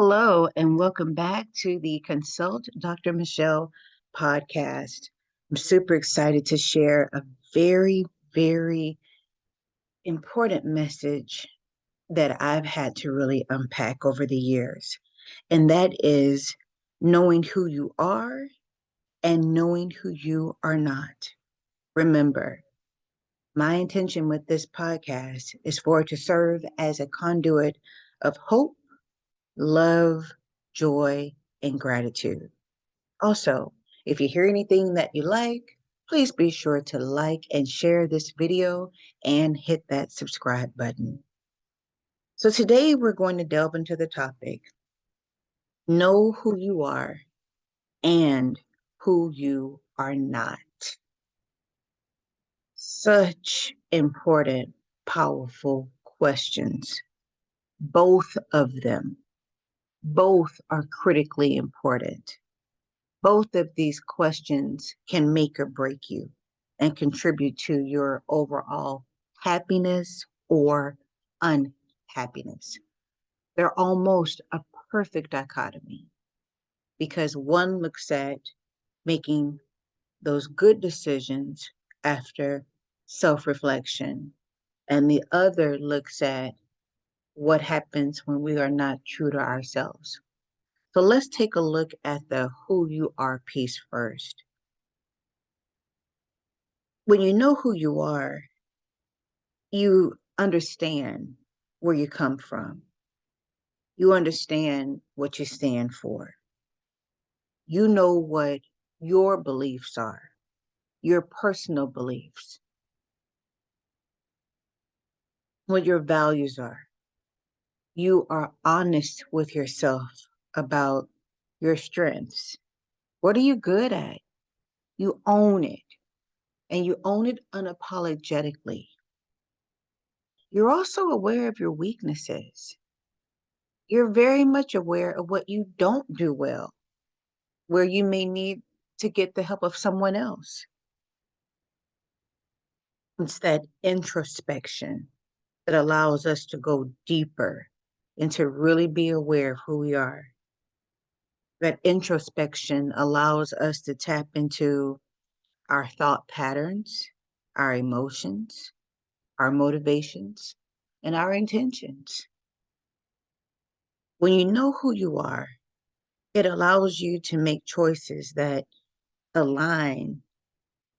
Hello, and welcome back to the Consult Dr. Michelle podcast. I'm super excited to share a very important message that I've had to really unpack over the years, and that is knowing who you are and knowing who you are not. Remember, my intention with this podcast is for it to serve as a conduit of hope, love, joy, and gratitude. Also, if you hear anything that you like, please be sure to like and share this video and hit that subscribe button. So today we're going to delve into the topic, know who you are and who you are not. Such important, powerful questions. Both of them, both are critically important. Both of these questions can make or break you and contribute to your overall happiness or unhappiness. They're almost a perfect dichotomy because one looks at making those good decisions after self reflection, and the other looks at what happens when we are not true to ourselves. So let's take a look at the who you are piece first. When you know who you are, you understand where you come from. You understand what you stand for. You know what your beliefs are, your personal beliefs, what your values are. You are honest with yourself about your strengths. What are you good at? You own it, and you own it unapologetically. You're also aware of your weaknesses. You're very much aware of what you don't do well, where you may need to get the help of someone else. It's that introspection that allows us to go deeper and to really be aware of who we are. That introspection allows us to tap into our thought patterns, our emotions, our motivations, and our intentions. When you know who you are, it allows you to make choices that align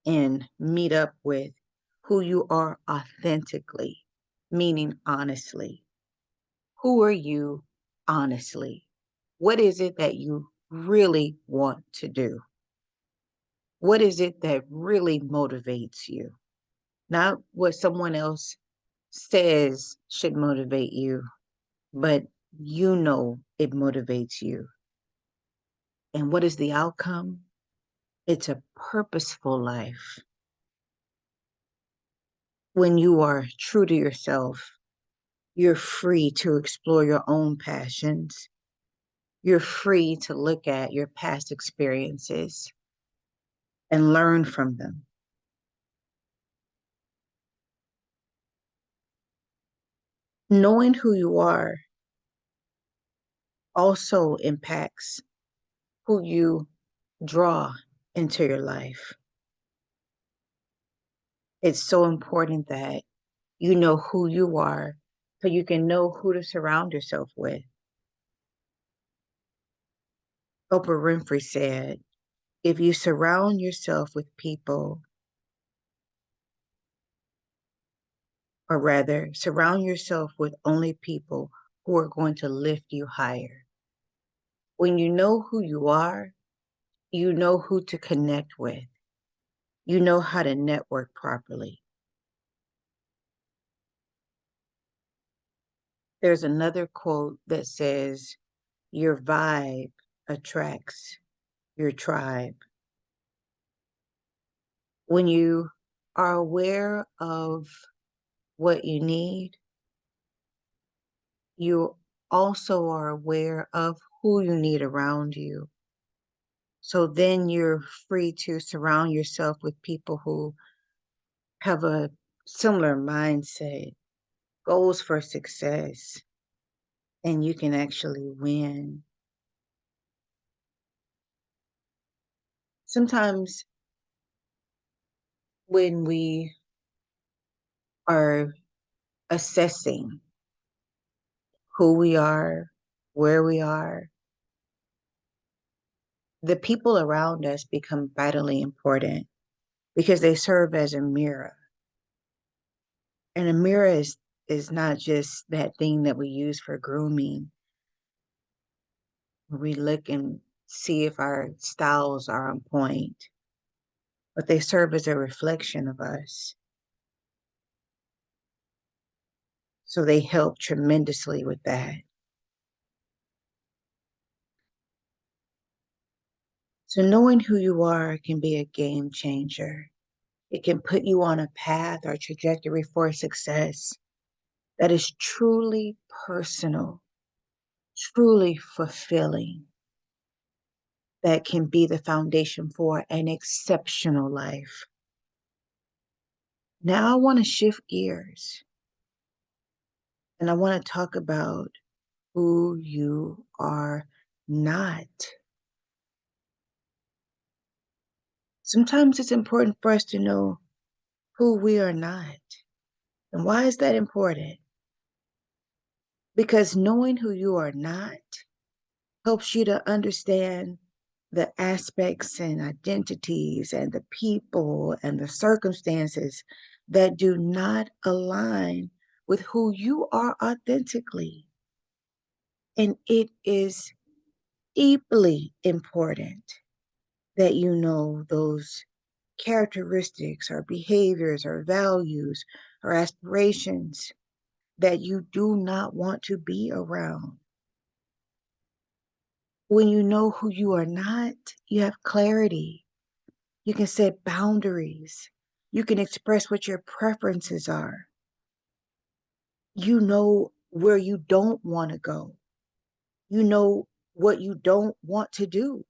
and meet up with who you are authentically, meaning honestly. Who are you honestly? What is it that you really want to do? What is it that really motivates you? Not what someone else says should motivate you, but you know it motivates you. And what is the outcome? It's a purposeful life. When you are true to yourself, you're free to explore your own passions. You're free to look at your past experiences and learn from them. Knowing who you are also impacts who you draw into your life. It's so important that you know who you are so you can know who to surround yourself with. Oprah Winfrey said, if you surround yourself with people, or rather, surround yourself with only people who are going to lift you higher. When you know who you are, you know who to connect with. You know how to network properly. There's another quote that says, your vibe attracts your tribe. When you are aware of what you need, you also are aware of who you need around you. So then you're free to surround yourself with people who have a similar mindset, goals for success, and you can actually win. Sometimes when we are assessing who we are, where we are, the people around us become vitally important because they serve as a mirror. And a mirror is not just that thing that we use for grooming. We look and see if our styles are on point, but they serve as a reflection of us. So they help tremendously with that. So knowing who you are can be a game changer. It can put you on a path or trajectory for success that is truly personal, truly fulfilling, that can be the foundation for an exceptional life. Now I want to shift gears and I want to talk about who you are not. Sometimes it's important for us to know who we are not. And why is that important? Because knowing who you are not helps you to understand the aspects and identities and the people and the circumstances that do not align with who you are authentically. And it is deeply important that you know those characteristics or behaviors or values or aspirations that you do not want to be around. When you know who you are not, you have clarity. You can set boundaries. You can express what your preferences are. You know where you don't want to go. You know what you don't want to do.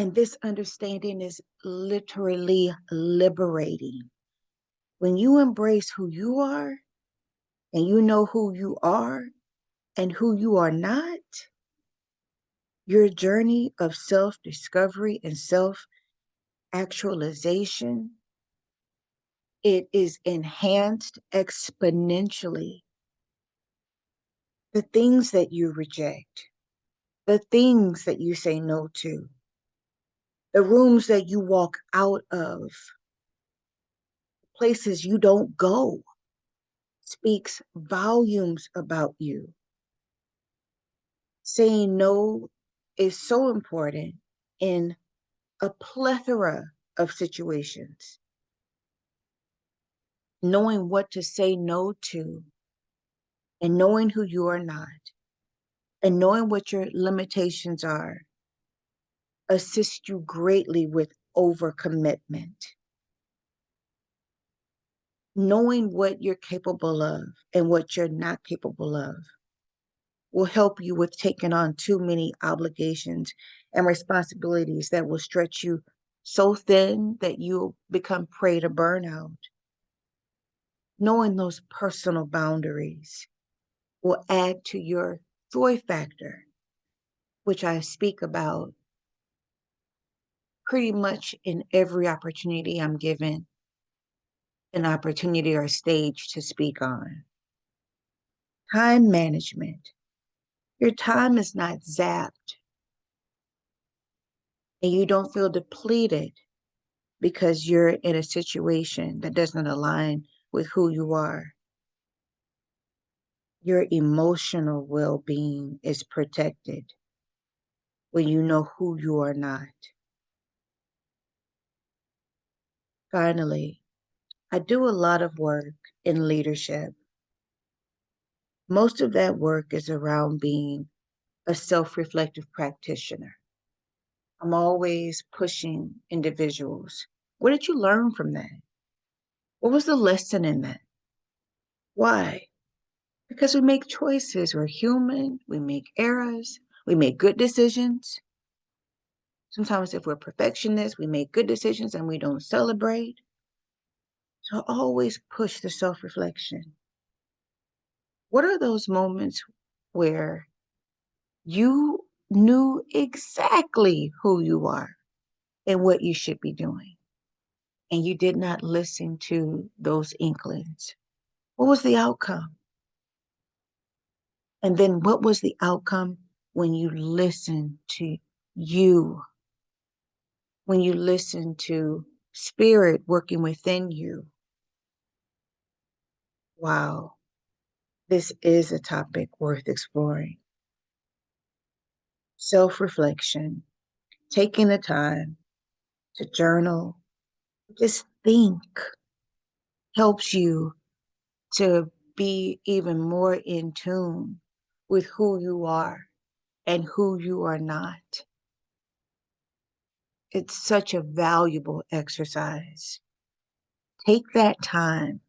And this understanding is literally liberating. When you embrace who you are and you know who you are and who you are not, your journey of self discovery and self actualization, it is enhanced exponentially. The things that you reject, the things that you say no to, the rooms that you walk out of, places you don't go, speaks volumes about you. Saying no is so important in a plethora of situations. Knowing what to say no to and knowing who you are not and knowing what your limitations are assist you greatly with overcommitment. Knowing what you're capable of and what you're not capable of will help you with taking on too many obligations and responsibilities that will stretch you so thin that you'll become prey to burnout. Knowing those personal boundaries will add to your joy factor, which I speak about pretty much in every opportunity I'm given an opportunity or stage to speak on. Time management. Your time is not zapped and you don't feel depleted because you're in a situation that doesn't align with who you are. Your emotional well being is protected when you know who you are not. Finally, I do a lot of work in leadership. Most of that work is around being a self reflective practitioner. I'm always pushing individuals. What did you learn from that? What was the lesson in that? Why? Because we make choices. We're human. We make errors. We make good decisions. Sometimes, if we're perfectionists, we make good decisions and we don't celebrate. So always push the self reflection. What are those moments where you knew exactly who you are and what you should be doing, and you did not listen to those inklings? What was the outcome? And then what was the outcome when you listened to you, when you listened to spirit working within you? Wow, this is a topic worth exploring. Self reflection, taking the time to journal, just think, helps you to be even more in tune with who you are and who you are not. It's such a valuable exercise. Take that time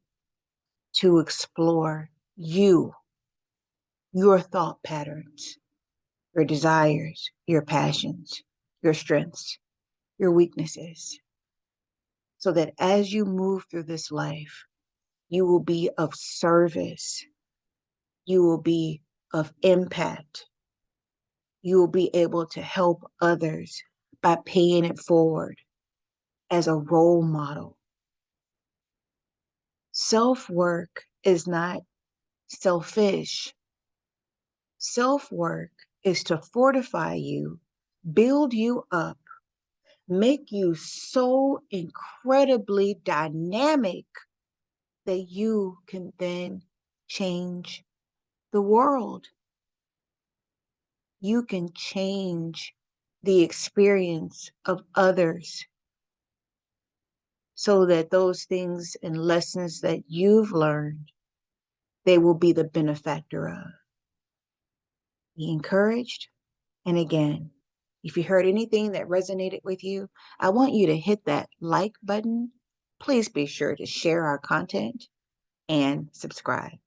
to explore you, your thought patterns, your desires, your passions, your strengths, your weaknesses, so that as you move through this life, you will be of service, you will be of impact, you will be able to help others by paying it forward as a role model. Self work is not selfish. Self work is to fortify you, build you up, make you so incredibly dynamic that you can then change the world. You can change the experience of others so that those things and lessons that you've learned, they will be the benefactor of. Be encouraged. And again, if you heard anything that resonated with you, I want you to hit that like button. Please be sure to share our content and subscribe.